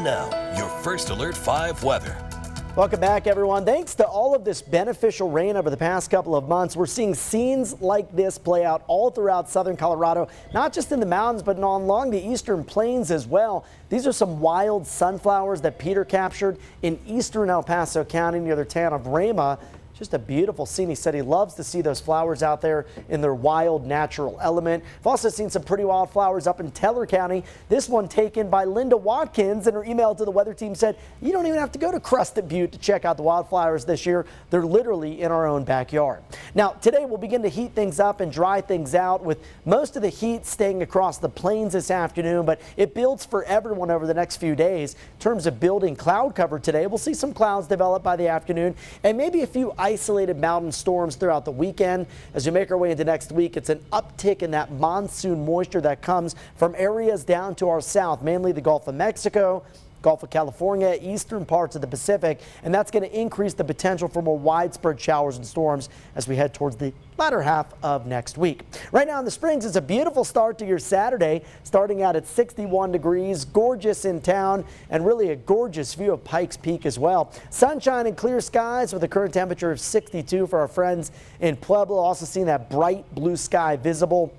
And now, your First Alert 5 weather. Welcome back, everyone. Thanks to all of this beneficial rain over the past couple of months, we're seeing scenes like this play out all throughout southern Colorado, not just in the mountains, but along the eastern plains as well. These are some wild sunflowers that Peter captured in eastern El Paso County near the town of Rama. Just a beautiful scene. He said he loves to see those flowers out there in their wild natural element. I've also seen some pretty wild flowers up in Teller County. This one taken by Linda Watkins, and her email to the weather team said, you don't even have to go to Crested Butte to check out the wildflowers this year. They're literally in our own backyard. Now, today we'll begin to heat things up and dry things out, with most of the heat staying across the plains this afternoon, but it builds for everyone over the next few days. In terms of building cloud cover today, we'll see some clouds develop by the afternoon and maybe a few isolated mountain storms throughout the weekend. As we make our way into next week, it's an uptick in that monsoon moisture that comes from areas down to our south, mainly the Gulf of Mexico, Gulf of California, eastern parts of the Pacific, and that's going to increase the potential for more widespread showers and storms as we head towards the latter half of next week. Right now in the Springs, it's a beautiful start to your Saturday, starting out at 61 degrees, gorgeous in town, and really a gorgeous view of Pikes Peak as well. Sunshine and clear skies with a current temperature of 62 for our friends in Pueblo. Also seeing that bright blue sky visible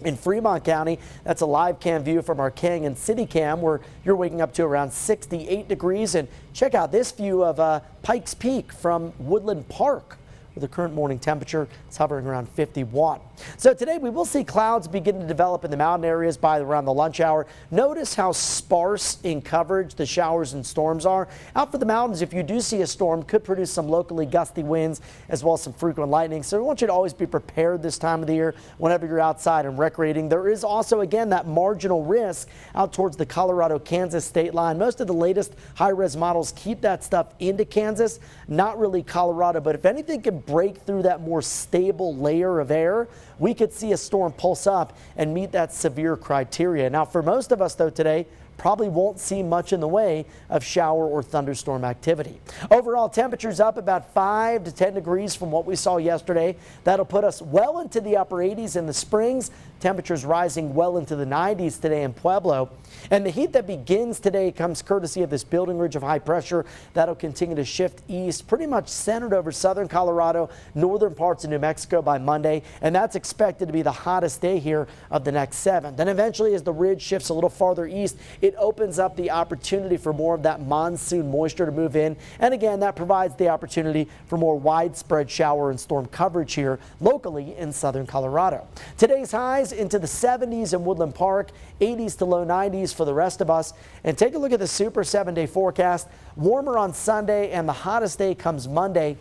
in Fremont County. That's a live cam view from our Canyon City Cam, where you're waking up to around 68 degrees. And check out this view of Pikes Peak from Woodland Park, where the current morning temperature is hovering around 51. So today we will see clouds begin to develop in the mountain areas by around the lunch hour. Notice how sparse in coverage the showers and storms are. Out for the mountains, if you do see a storm, could produce some locally gusty winds as well as some frequent lightning. So we want you to always be prepared this time of the year whenever you're outside and recreating. There is also, again, that marginal risk out towards the Colorado-Kansas state line. Most of the latest high-res models keep that stuff into Kansas, not really Colorado. But if anything can break through that more stable layer of air, we could see a storm pulse up and meet that severe criteria. Now, for most of us, though, today, probably won't see much in the way of shower or thunderstorm activity. Overall, temperatures up about 5 to 10 degrees from what we saw yesterday. That'll put us well into the upper 80s in the Springs. Temperatures rising well into the 90s today in Pueblo. And the heat that begins today comes courtesy of this building ridge of high pressure that'll continue to shift east, pretty much centered over southern Colorado, northern parts of New Mexico by Monday. And that's expected to be the hottest day here of the next 7. Then eventually, as the ridge shifts a little farther east, it opens up the opportunity for more of that monsoon moisture to move in. And again, that provides the opportunity for more widespread shower and storm coverage here locally in southern Colorado. Today's highs into the 70s in Woodland Park, 80s to low 90s for the rest of us. And take a look at the super 7-day forecast. Warmer on Sunday, and the hottest day comes Monday,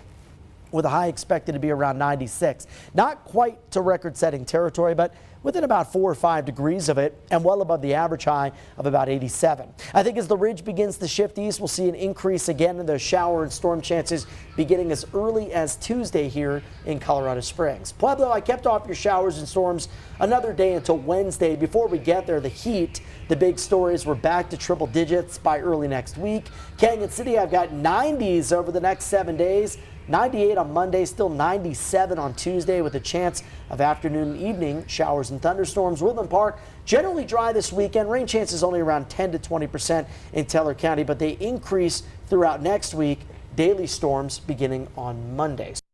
with a high expected to be around 96. Not quite to record-setting territory, but within about 4 or 5 degrees of it, and well above the average high of about 87. I think as the ridge begins to shift east, we'll see an increase again in those shower and storm chances beginning as early as Tuesday here in Colorado Springs. Pueblo, I kept off your showers and storms another day until Wednesday. Before we get there, the heat, the big stories, we're back to triple digits by early next week. Canyon City, I've got 90s over the next 7 days. 98 on Monday, still 97 on Tuesday, with a chance of afternoon and evening showers and thunderstorms. Woodland Park, generally dry this weekend. Rain chances only around 10 to 20% in Teller County, but they increase throughout next week. Daily storms beginning on Monday.